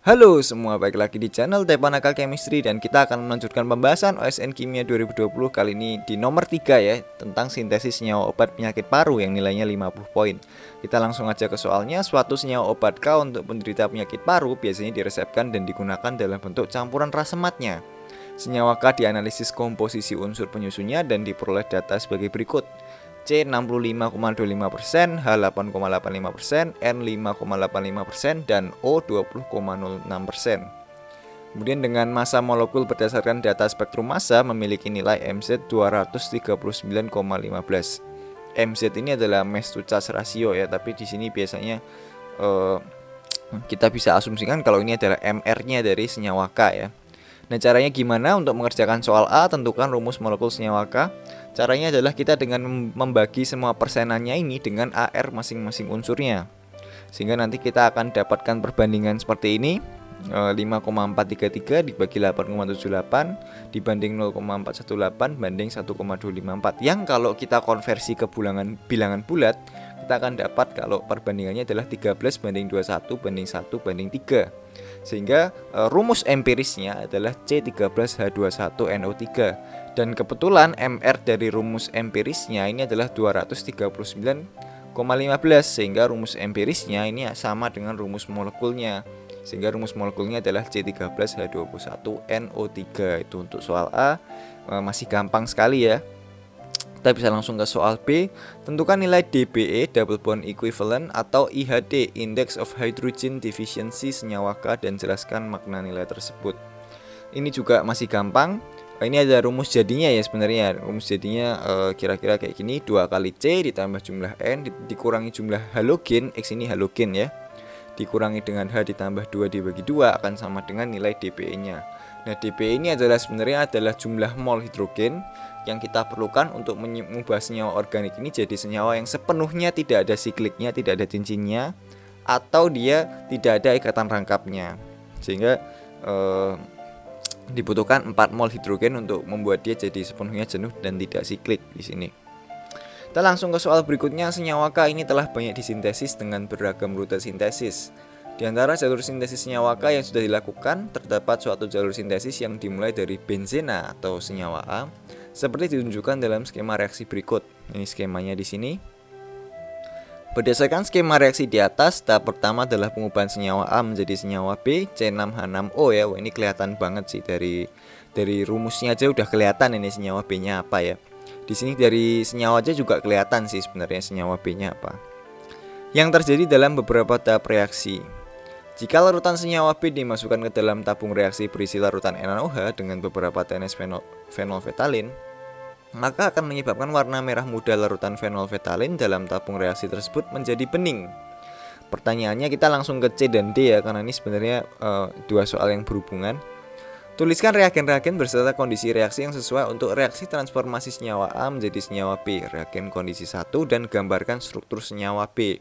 Halo semua, balik lagi di channel Tepanaka Chemistry dan kita akan melanjutkan pembahasan OSN Kimia 2020 kali ini di nomor 3 ya, tentang sintesis senyawa obat penyakit paru yang nilainya 50 poin. Kita langsung aja ke soalnya. Suatu senyawa obat K untuk penderita penyakit paru biasanya diresepkan dan digunakan dalam bentuk campuran rasematnya. Senyawa K dianalisis komposisi unsur penyusunnya dan diperoleh data sebagai berikut. C 65,25%, H 8,85%, N 5,85%, dan O 20,06%. Kemudian dengan massa molekul berdasarkan data spektrum massa memiliki nilai MZ 239,15. MZ ini adalah mass to charge ratio ya, tapi di sini biasanya kita bisa asumsikan kalau ini adalah MR-nya dari senyawa K ya. Nah, caranya gimana untuk mengerjakan soal A? Tentukan rumus molekul senyawa K. Caranya adalah kita dengan membagi semua persenannya ini dengan AR masing-masing unsurnya. Sehingga nanti kita akan dapatkan perbandingan seperti ini. 5,433 dibagi 8,78 dibanding 0,418 banding 1,254. Yang kalau kita konversi ke bilangan bulat, kita akan dapat kalau perbandingannya adalah 13 banding 21 banding 1 banding 3. Sehingga rumus empirisnya adalah C13H21NO3. Dan kebetulan MR dari rumus empirisnya ini adalah 239,15, sehingga rumus empirisnya ini sama dengan rumus molekulnya. Sehingga rumus molekulnya adalah C13H21NO3. Itu untuk soal A. Masih gampang sekali ya. Kita bisa langsung ke soal B. Tentukan nilai DBE double bond equivalent atau IHD index of hydrogen deficiency senyawa K dan jelaskan makna nilai tersebut. Ini juga masih gampang. Ini ada rumus jadinya ya sebenarnya. Rumus jadinya kira-kira kayak gini. 2 kali C ditambah jumlah N dikurangi jumlah halogen. X ini halogen ya, dikurangi dengan H ditambah 2 dibagi 2 akan sama dengan nilai DBE-nya. Nah, DBE ini sebenarnya adalah jumlah mol hidrogen yang kita perlukan untuk mengubah senyawa organik ini jadi senyawa yang sepenuhnya tidak ada sikliknya, tidak ada cincinnya, atau dia tidak ada ikatan rangkapnya. Sehingga dibutuhkan 4 mol hidrogen untuk membuat dia jadi sepenuhnya jenuh dan tidak siklik di sini. Kita langsung ke soal berikutnya. Senyawa K ini telah banyak disintesis dengan beragam rute sintesis. Di antara jalur sintesis senyawa K yang sudah dilakukan, terdapat suatu jalur sintesis yang dimulai dari benzena atau senyawa A, seperti ditunjukkan dalam skema reaksi berikut. Ini skemanya di sini. Berdasarkan skema reaksi di atas, tahap pertama adalah pengubahan senyawa A menjadi senyawa B, C6H6O ya. Wah, ini kelihatan banget sih dari rumusnya aja udah kelihatan ini senyawa B-nya apa ya. Di sini dari senyawa aja juga kelihatan sih sebenarnya senyawa B-nya apa. Yang terjadi dalam beberapa tahap reaksi. Jika larutan senyawa B dimasukkan ke dalam tabung reaksi berisi larutan NaOH dengan beberapa tetes fenolfetalin, maka akan menyebabkan warna merah muda larutan fenolfetalin dalam tabung reaksi tersebut menjadi bening. Pertanyaannya kita langsung ke C dan D ya, karena ini sebenarnya dua soal yang berhubungan. Tuliskan reagen-reagen berserta kondisi reaksi yang sesuai untuk reaksi transformasi senyawa A menjadi senyawa B, reagen kondisi 1, dan gambarkan struktur senyawa B.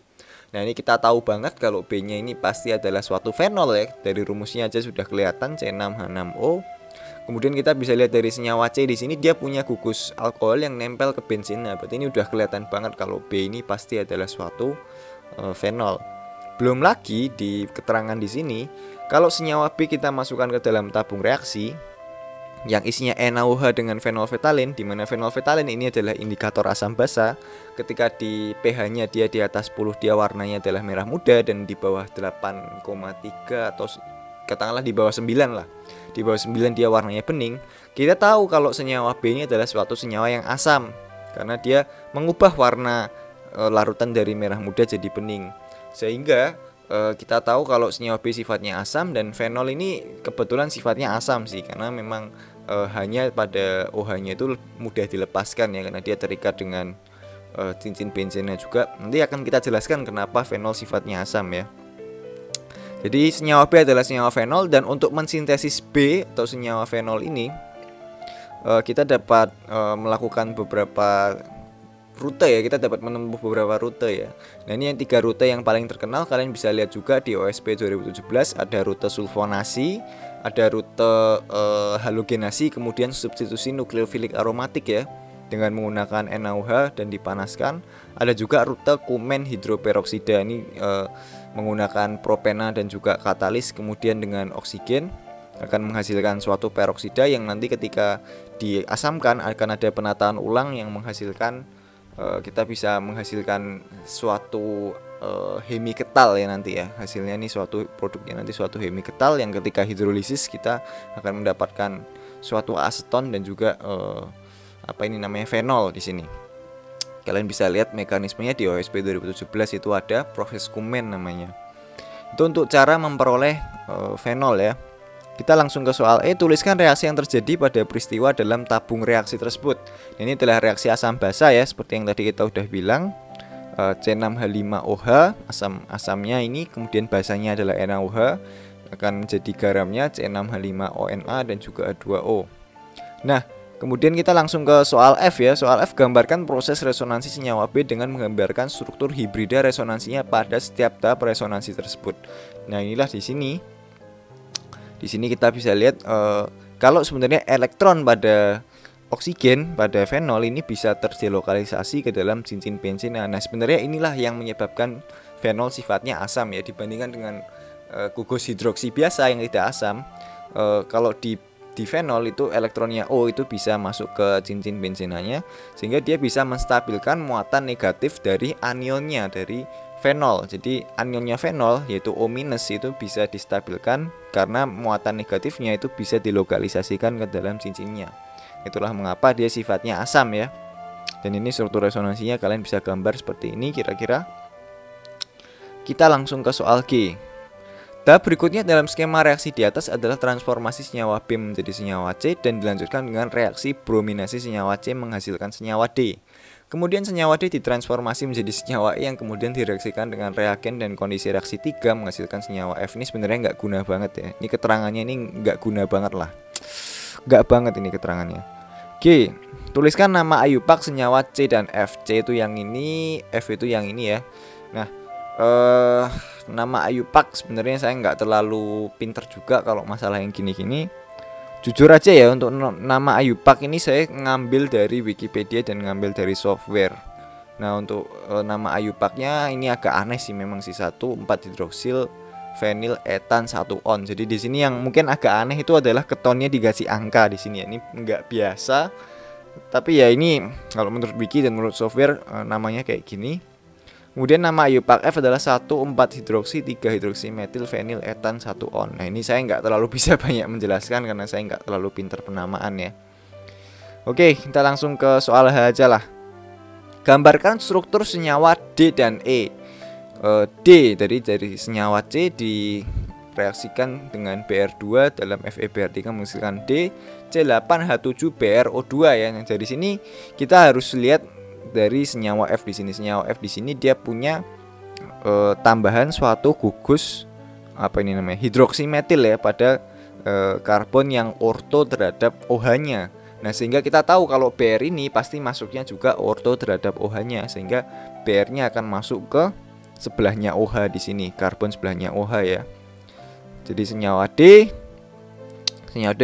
Nah, ini kita tahu banget kalau B-nya ini pasti adalah suatu fenol ya. Dari rumusnya aja sudah kelihatan C6H6O. Kemudian kita bisa lihat dari senyawa C di sini dia punya gugus alkohol yang nempel ke bensin. Nah, berarti ini udah kelihatan banget kalau B ini pasti adalah suatu fenol. Belum lagi di keterangan di sini, kalau senyawa B kita masukkan ke dalam tabung reaksi yang isinya NaOH dengan fenolfetalin, di mana fenolfetalin ini adalah indikator asam basa. Ketika di pH-nya dia di atas 10, dia warnanya adalah merah muda, dan di bawah 8,3 atau katakanlah di bawah 9 lah. Di bawah 9 dia warnanya bening. Kita tahu kalau senyawa B ini adalah suatu senyawa yang asam karena dia mengubah warna larutan dari merah muda jadi bening. Sehingga kita tahu kalau senyawa B sifatnya asam, dan fenol ini kebetulan sifatnya asam sih, karena memang hanya pada OH-nya itu mudah dilepaskan ya, karena dia terikat dengan cincin benzennya juga. Nanti akan kita jelaskan kenapa fenol sifatnya asam ya. Jadi senyawa B adalah senyawa fenol, dan untuk mensintesis B atau senyawa fenol ini kita dapat melakukan beberapa rute ya, kita dapat menempuh beberapa rute ya. Nah, ini yang 3 rute yang paling terkenal, kalian bisa lihat juga di OSP 2017. Ada rute sulfonasi, ada rute halogenasi, kemudian substitusi nukleofilik aromatik ya. dengan menggunakan NaOH dan dipanaskan. Ada juga rute kumen hidroperoksida, ini menggunakan propena dan juga katalis, kemudian dengan oksigen akan menghasilkan suatu peroksida yang nanti ketika diasamkan akan ada penataan ulang yang menghasilkan kita bisa menghasilkan suatu hemiketal ya nanti ya. Hasilnya ini suatu produknya nanti suatu hemiketal yang ketika hidrolisis kita akan mendapatkan suatu aseton dan juga fenol di sini. Kalian bisa lihat mekanismenya di OSP 2017 itu ada proses kumen namanya. Itu untuk cara memperoleh fenol ya. Kita langsung ke soal E. Tuliskan reaksi yang terjadi pada peristiwa dalam tabung reaksi tersebut. Ini adalah reaksi asam basa ya, seperti yang tadi kita udah bilang. C6H5OH asamnya ini, kemudian basanya adalah NaOH, akan menjadi garamnya C6H5ONa dan juga H2O. Nah, kemudian kita langsung ke soal F ya. Soal F, gambarkan proses resonansi senyawa B dengan menggambarkan struktur hibrida resonansinya pada setiap tahap resonansi tersebut. Nah, inilah di sini. Di sini kita bisa lihat kalau sebenarnya elektron pada oksigen pada fenol ini bisa terdelokalisasi ke dalam cincin bensin. Nah, sebenarnya inilah yang menyebabkan fenol sifatnya asam ya, dibandingkan dengan gugus hidroksi biasa yang tidak asam. Kalau di fenol itu elektronnya O itu bisa masuk ke cincin bensinanya, sehingga dia bisa menstabilkan muatan negatif dari anionnya dari fenol. Jadi anionnya fenol yaitu O- itu bisa distabilkan karena muatan negatifnya itu bisa dilokalisasikan ke dalam cincinnya. Itulah mengapa dia sifatnya asam ya. Dan ini struktur resonansinya kalian bisa gambar seperti ini kira-kira. Kita langsung ke soal G. Tahap berikutnya dalam skema reaksi di atas adalah transformasi senyawa B menjadi senyawa C dan dilanjutkan dengan reaksi brominasi senyawa C menghasilkan senyawa D. Kemudian senyawa D ditransformasi menjadi senyawa E yang kemudian direaksikan dengan reagen dan kondisi reaksi 3 menghasilkan senyawa F. Ini sebenarnya nggak guna banget ya. Ini keterangannya ini nggak guna banget lah. Nggak banget ini keterangannya. G. Tuliskan nama ayupak senyawa C dan F. C itu yang ini, F itu yang ini ya. Nah, nama ayupak sebenarnya saya nggak terlalu pinter juga kalau masalah yang gini-gini. Jujur aja ya, untuk nama ayupak ini saya ngambil dari Wikipedia dan ngambil dari software. Nah, untuk nama ayupaknya ini agak aneh sih memang sih, 1,4-hidroksil fenil etan 1 on. Jadi di sini yang mungkin agak aneh itu adalah ketonnya dikasih angka di sini ya. Ini nggak biasa. Tapi ya ini kalau menurut wiki dan menurut software namanya kayak gini. Kemudian nama ayupak F adalah 1,4-hidroksi 3-hidroksimetil fenil etan 1 on. Nah, ini saya nggak terlalu bisa banyak menjelaskan karena saya nggak terlalu pintar penamaan ya. Oke, kita langsung ke soal H aja lah. Gambarkan struktur senyawa D dan E. D dari senyawa C direaksikan dengan Br2 dalam FeBr3 menghasilkan D, C8H7BrO2 ya. Nah, dari sini kita harus lihat dari senyawa F di sini. Senyawa F di sini dia punya tambahan suatu gugus hidroksimetil ya pada karbon yang orto terhadap OH-nya. Nah, sehingga kita tahu kalau Br ini pasti masuknya juga orto terhadap OH-nya, sehingga Br-nya akan masuk ke sebelahnya OH di sini, karbon sebelahnya OH ya. Jadi senyawa D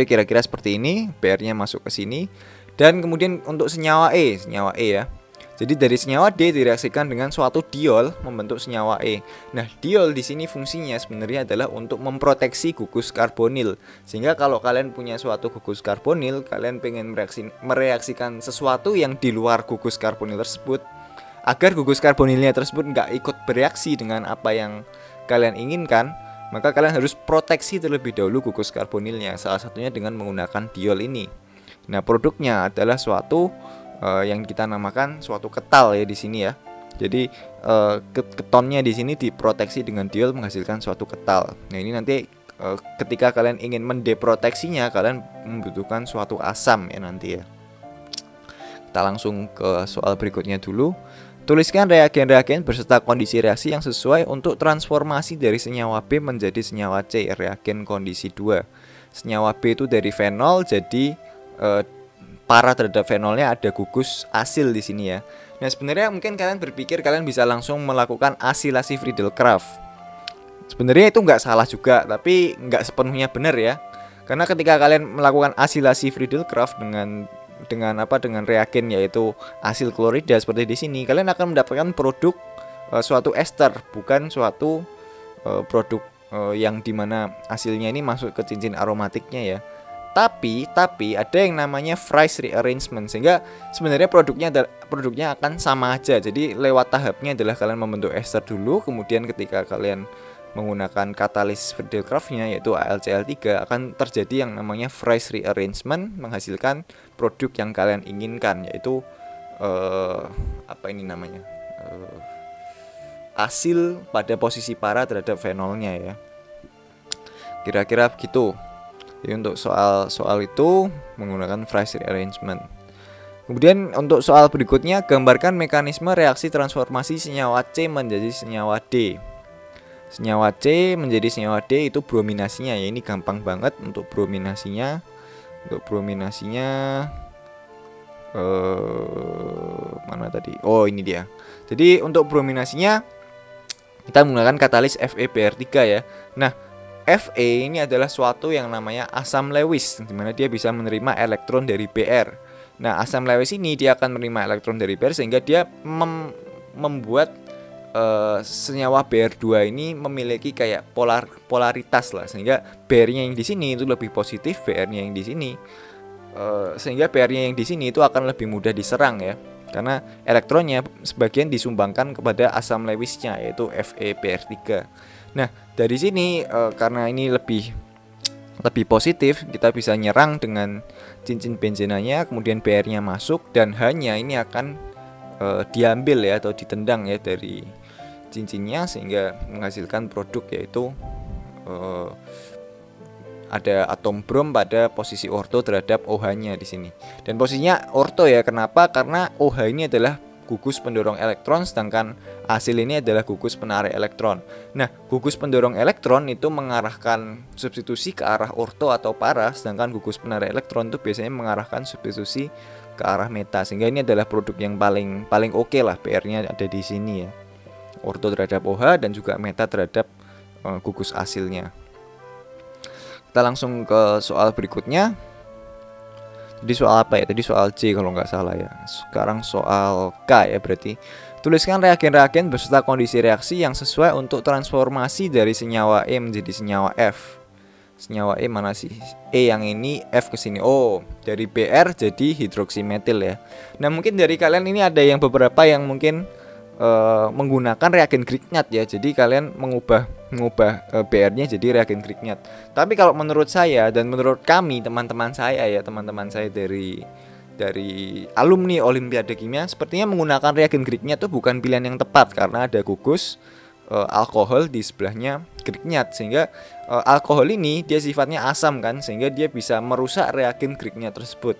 kira-kira seperti ini, Br-nya masuk ke sini. Dan kemudian untuk senyawa E ya. Jadi dari senyawa D direaksikan dengan suatu diol membentuk senyawa E. Nah, diol di sini fungsinya sebenarnya adalah untuk memproteksi gugus karbonil. Sehingga kalau kalian punya suatu gugus karbonil, kalian pengen mereaksikan sesuatu yang di luar gugus karbonil tersebut, agar gugus karbonilnya tersebut nggak ikut bereaksi dengan apa yang kalian inginkan, maka kalian harus proteksi terlebih dahulu gugus karbonilnya. Salah satunya dengan menggunakan diol ini. Nah, produknya adalah suatu yang kita namakan suatu ketal ya di sini ya. Jadi ketonnya di sini diproteksi dengan diol menghasilkan suatu ketal. Nah, ini nanti ketika kalian ingin mendeproteksinya, kalian membutuhkan suatu asam ya nanti ya. Kita langsung ke soal berikutnya dulu. Tuliskan reagen-reagen beserta kondisi reaksi yang sesuai untuk transformasi dari senyawa B menjadi senyawa C. Reagen kondisi 2. Senyawa B itu dari fenol, jadi para terhadap fenolnya ada gugus asil di sini ya. Nah, sebenarnya mungkin kalian berpikir kalian bisa langsung melakukan asilasi Friedel-Crafts. Sebenarnya itu nggak salah juga, tapi nggak sepenuhnya benar ya. Karena ketika kalian melakukan asilasi Friedel-Crafts dengan dengan reagen yaitu asil klorida seperti di sini, kalian akan mendapatkan produk suatu ester, bukan suatu produk yang dimana hasilnya ini masuk ke cincin aromatiknya ya. Tapi ada yang namanya Fries rearrangement, sehingga sebenarnya produknya akan sama aja. Jadi lewat tahapnya adalah kalian membentuk ester dulu, kemudian ketika kalian menggunakan katalis Van Crafts-nya yaitu AlCl3 akan terjadi yang namanya Fries rearrangement, menghasilkan produk yang kalian inginkan, yaitu asil pada posisi para terhadap fenolnya ya. Kira-kira begitu. Jadi untuk soal itu menggunakan Fries rearrangement. Kemudian untuk soal berikutnya, gambarkan mekanisme reaksi transformasi senyawa C menjadi senyawa D. Senyawa C menjadi senyawa D itu brominasinya ya. Ini gampang banget untuk brominasinya. Mana tadi? Oh, ini dia. Jadi untuk brominasinya kita menggunakan katalis FeBr3 ya. Nah, Fe ini adalah suatu yang namanya asam Lewis, di mana dia bisa menerima elektron dari Br. Nah, asam Lewis ini dia akan menerima elektron dari Br sehingga dia membuat senyawa Br2 ini memiliki kayak polaritas lah, sehingga Br-nya yang di sini itu lebih positif, Br-nya yang di sini sehingga Br-nya yang di sini itu akan lebih mudah diserang ya. Karena elektronnya sebagian disumbangkan kepada asam Lewisnya yaitu FeBr3. Nah, dari sini karena ini lebih positif, kita bisa nyerang dengan cincin benzenanya, kemudian Br-nya masuk dan H-nya ini akan diambil ya atau ditendang ya dari cincinnya sehingga menghasilkan produk yaitu ada atom brom pada posisi orto terhadap OH-nya di sini. Dan posisinya orto ya. Kenapa? Karena OH ini adalah gugus pendorong elektron, sedangkan asil ini adalah gugus penarik elektron. Nah, gugus pendorong elektron itu mengarahkan substitusi ke arah orto atau para, sedangkan gugus penarik elektron itu biasanya mengarahkan substitusi ke arah meta. Sehingga ini adalah produk yang paling oke lah. PR-nya ada di sini ya. Orto terhadap OH dan juga meta terhadap gugus asilnya. Kita langsung ke soal berikutnya. Jadi soal apa ya? Tadi soal C kalau nggak salah ya. Sekarang soal K ya berarti. Tuliskan reagen-reagen beserta kondisi reaksi yang sesuai untuk transformasi dari senyawa E menjadi senyawa F. Senyawa E mana sih? E yang ini, F ke sini. Oh, dari Br jadi hidroksimetil ya. Nah, mungkin dari kalian ini ada yang beberapa yang mungkin menggunakan reagen Grignard ya. Jadi kalian mengubah Br-nya jadi reagen Grignard. Tapi kalau menurut saya dan menurut kami teman-teman saya dari alumni Olimpiade Kimia, sepertinya menggunakan reagen Grignard itu bukan pilihan yang tepat karena ada gugus alkohol di sebelahnya Grignard, sehingga alkohol ini dia sifatnya asam kan, sehingga dia bisa merusak reagen Grignard tersebut.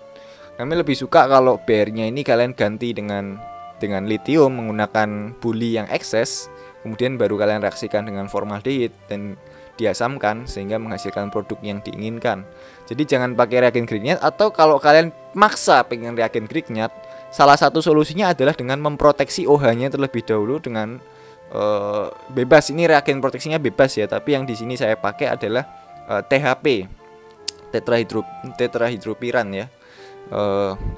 Kami lebih suka kalau Br-nya ini kalian ganti dengan litium menggunakan buli yang ekses, kemudian baru kalian reaksikan dengan formaldehid dan diasamkan sehingga menghasilkan produk yang diinginkan. Jadi jangan pakai reagen Grignard, atau kalau kalian maksa pengen reagen Grignard, salah satu solusinya adalah dengan memproteksi OH-nya terlebih dahulu dengan bebas. Ini reagen proteksinya bebas ya, tapi yang di sini saya pakai adalah THP, tetrahidropiran ya.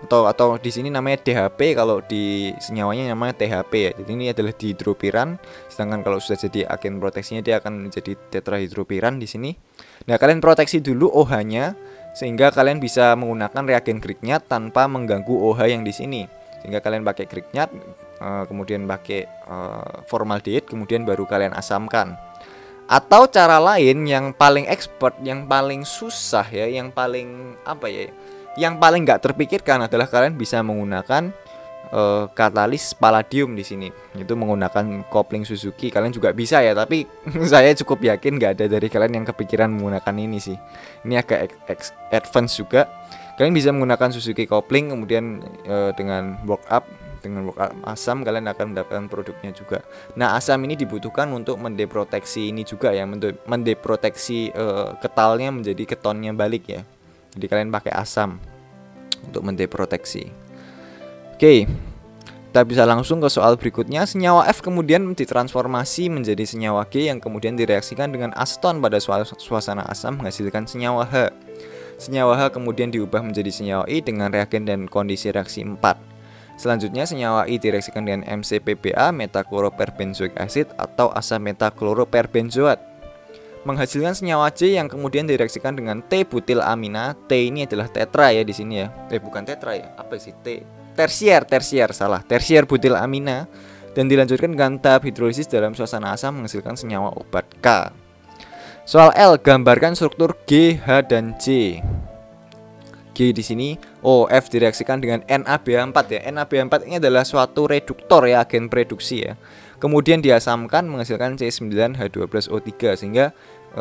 Atau di sini namanya DHP, kalau di senyawanya namanya THP ya. Jadi ini adalah dihidropiran, sedangkan kalau sudah jadi agen proteksinya dia akan menjadi tetrahidropiran di sini. Nah, kalian proteksi dulu OH-nya sehingga kalian bisa menggunakan reagen Grignard tanpa mengganggu OH yang di sini. Sehingga kalian pakai Grignard, kemudian pakai formaldehid, kemudian baru kalian asamkan. Atau cara lain yang paling expert, yang paling susah ya, yang paling yang paling nggak terpikirkan adalah kalian bisa menggunakan katalis palladium di sini. Itu menggunakan kopling Suzuki. Kalian juga bisa ya, tapi saya cukup yakin nggak ada dari kalian yang kepikiran menggunakan ini sih. Ini agak advance juga. Kalian bisa menggunakan Suzuki kopling, kemudian dengan workup asam kalian akan mendapatkan produknya juga. Nah, asam ini dibutuhkan untuk mendeproteksi ini juga ya, mendeproteksi ketalnya menjadi ketonnya balik ya. Jadi kalian pakai asam untuk mendeproteksi. Oke, kita bisa langsung ke soal berikutnya. Senyawa F kemudian ditransformasi menjadi senyawa G yang kemudian direaksikan dengan aseton pada suasana asam menghasilkan senyawa H. Senyawa H kemudian diubah menjadi senyawa I dengan reagen dan kondisi reaksi 4. Selanjutnya senyawa I direaksikan dengan MCPBA, metakloroperbenzoic acid atau asam metakloroperbenzoat, menghasilkan senyawa J yang kemudian direaksikan dengan T-butilamina. T ini adalah tetra ya di sini ya. Bukan tetra ya. Apa sih T? Tersier salah. Tersier butilamina, dan dilanjutkan dengan tahap hidrolisis dalam suasana asam menghasilkan senyawa obat K. Soal L, gambarkan struktur G, H dan J. G di sini F direaksikan dengan NaBH4 ya. NaBH4 ini adalah suatu reduktor ya, agen reduksi ya. Kemudian diasamkan menghasilkan C9H12O3 sehingga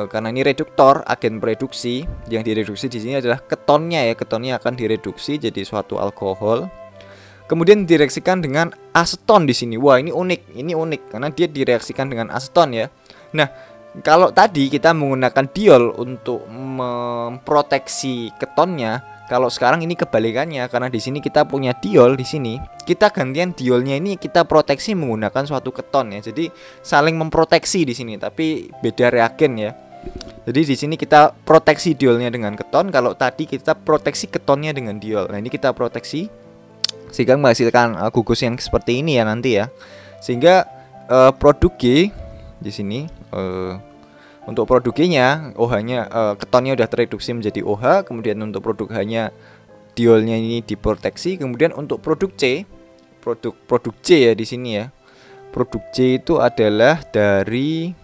karena ini reduktor, agen reduksi, yang direduksi di sini adalah ketonnya ya. Ketonnya akan direduksi jadi suatu alkohol. Kemudian direaksikan dengan aseton di sini. Wah, ini unik karena dia direaksikan dengan aseton ya. Nah, kalau tadi kita menggunakan diol untuk memproteksi ketonnya, kalau sekarang ini kebalikannya karena di sini kita punya diol di sini. Kita gantian diolnya ini kita proteksi menggunakan suatu keton ya. Jadi saling memproteksi di sini, tapi beda reagen ya. Jadi di sini kita proteksi diolnya dengan keton, kalau tadi kita proteksi ketonnya dengan diol. Nah, ini kita proteksi sehingga menghasilkan gugus yang seperti ini ya nanti ya. Sehingga produk G di sini untuk produk G-nya OH-nya ketonnya udah tereduksi menjadi OH, kemudian untuk produk H-nya diolnya ini diproteksi, kemudian untuk produk C, produk C ya di sini ya. Produk C itu adalah dari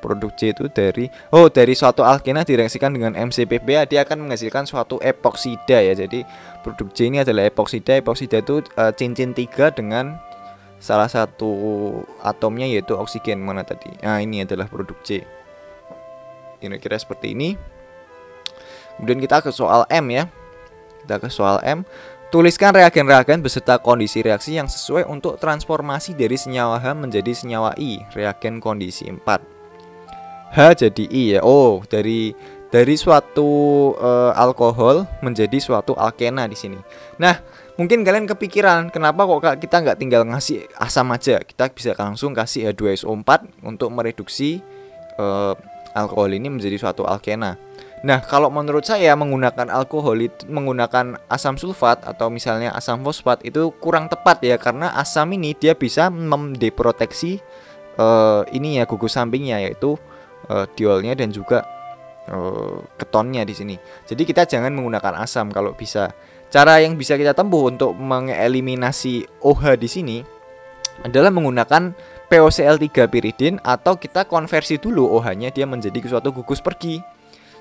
produk C itu dari suatu alkena direaksikan dengan MCPBA, dia akan menghasilkan suatu epoksida ya. Jadi produk C ini adalah epoksida. Epoksida itu cincin 3 dengan salah satu atomnya yaitu oksigen. Mana tadi? Nah, ini adalah produk C. Kira-kira seperti ini. Kemudian kita ke soal M ya. Kita ke soal M. Tuliskan reagen-reagen beserta kondisi reaksi yang sesuai untuk transformasi dari senyawa H menjadi senyawa I. Reagen kondisi 4. H jadi I ya. Dari suatu alkohol menjadi suatu alkena di sini. Nah, mungkin kalian kepikiran kenapa kok kita nggak tinggal ngasih asam aja, kita bisa langsung kasih H2SO4 untuk mereduksi alkohol ini menjadi suatu alkena. Nah, kalau menurut saya menggunakan menggunakan asam sulfat atau misalnya asam fosfat itu kurang tepat ya, karena asam ini dia bisa mendeproteksi ini ya, gugus sampingnya yaitu diolnya dan juga ketonnya di sini. Jadi kita jangan menggunakan asam kalau bisa. Cara yang bisa kita tempuh untuk mengeliminasi OH di sini adalah menggunakan POCl3 piridin atau kita konversi dulu OH-nya dia menjadi suatu gugus pergi.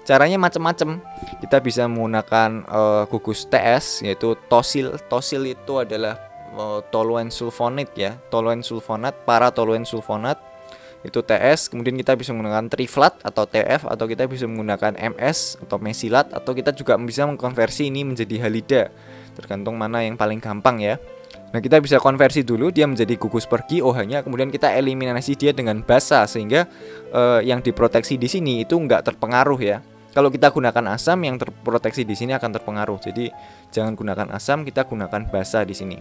Caranya macam-macam. Kita bisa menggunakan gugus TS yaitu tosil. Tosil itu adalah toluen sulfonat ya, toluen sulfonat, para toluen sulfonat itu TS. Kemudian kita bisa menggunakan triflat atau TF, atau kita bisa menggunakan MS atau mesilat, atau kita juga bisa mengkonversi ini menjadi halida. Tergantung mana yang paling gampang ya. Nah, kita bisa konversi dulu dia menjadi gugus pergi OH-nya, kemudian kita eliminasi dia dengan basa sehingga yang diproteksi di sini itu enggak terpengaruh ya. Kalau kita gunakan asam, yang terproteksi di sini akan terpengaruh. Jadi jangan gunakan asam, kita gunakan basa di sini.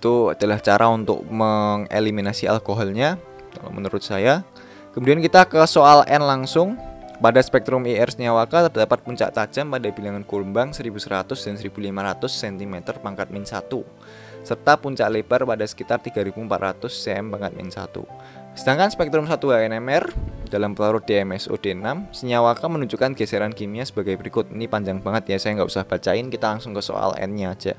Itu adalah cara untuk mengeliminasi alkoholnya kalau menurut saya. Kemudian kita ke soal N langsung. Pada spektrum IR senyawa K terdapat puncak tajam pada bilangan gelombang 1100 dan 1500 cm pangkat min 1 serta puncak lebar pada sekitar 3400 cm pangkat min 1. Sedangkan spektrum 1H NMR dalam pelarut DMSO-D6 senyawa K menunjukkan geseran kimia sebagai berikut. Ini panjang banget ya, saya nggak usah bacain, kita langsung ke soal N-nya aja.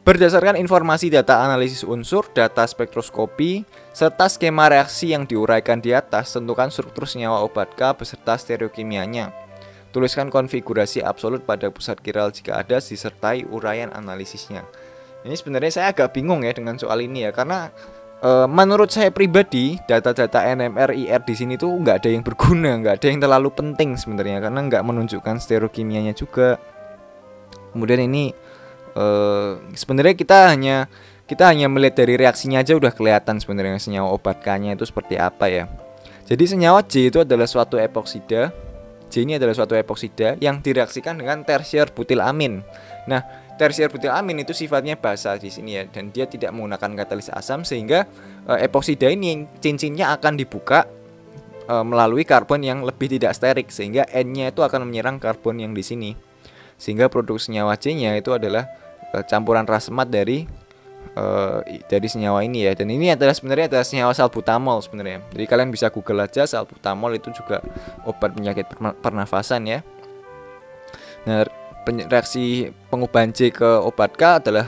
Berdasarkan informasi data analisis unsur, data spektroskopi, serta skema reaksi yang diuraikan di atas, tentukan struktur senyawa obat K beserta stereokimianya. Tuliskan konfigurasi absolut pada pusat kiral jika ada, disertai uraian analisisnya. Ini sebenarnya saya agak bingung ya dengan soal ini ya, karena menurut saya pribadi data-data NMR, IR di sini tuh nggak ada yang berguna, nggak ada yang terlalu penting sebenarnya, karena nggak menunjukkan stereokimianya juga. Kemudian ini sebenarnya kita hanya melihat dari reaksinya aja udah kelihatan sebenarnya senyawa obat K-nya itu seperti apa ya. Jadi senyawa J itu adalah suatu epoksida. J ini adalah suatu epoksida yang direaksikan dengan tersier butilamin. Nah, tersier butilamin itu sifatnya basa di sini ya, dan dia tidak menggunakan katalis asam sehingga epoksida ini cincinnya akan dibuka melalui karbon yang lebih tidak sterik, sehingga N-nya itu akan menyerang karbon yang di sini, sehingga produk senyawa C-nya itu adalah campuran racemate dari senyawa ini ya. Dan ini adalah sebenarnya adalah senyawa salbutamol sebenarnya. Jadi kalian bisa Google aja, salbutamol itu juga obat penyakit pernafasan ya. Nah, reaksi pengubahan C ke obat K adalah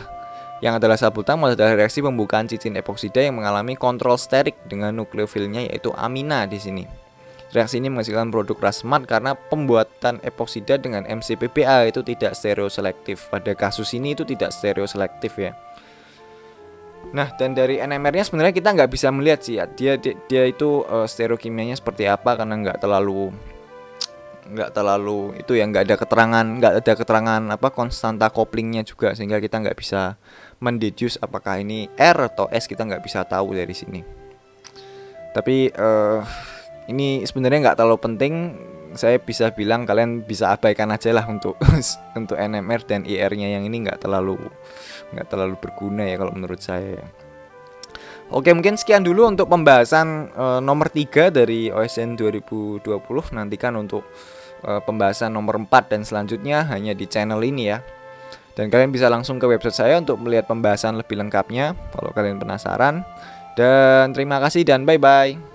salbutamol adalah reaksi pembukaan cincin epoksida yang mengalami kontrol sterik dengan nukleofilnya yaitu amina di sini. Reaksi ini menghasilkan produk racemate karena pembuatan epoksida dengan MCPPA itu tidak stereoselektif. Pada kasus ini itu tidak stereoselektif ya. Nah, dan dari NMR-nya sebenarnya kita nggak bisa melihat sih ya, dia itu stereokimianya seperti apa, karena nggak terlalu itu ya, nggak ada keterangan apa konstanta couplingnya juga, sehingga kita nggak bisa mendeduce apakah ini R atau S, kita nggak bisa tahu dari sini. Tapi ini sebenarnya nggak terlalu penting, saya bisa bilang kalian bisa abaikan aja lah untuk untuk NMR dan IR-nya yang ini nggak terlalu berguna ya kalau menurut saya ya. Oke, mungkin sekian dulu untuk pembahasan nomor 3 dari OSN 2020. Nantikan untuk pembahasan nomor 4 dan selanjutnya hanya di channel ini ya. Dan kalian bisa langsung ke website saya untuk melihat pembahasan lebih lengkapnya kalau kalian penasaran. Dan terima kasih dan bye-bye.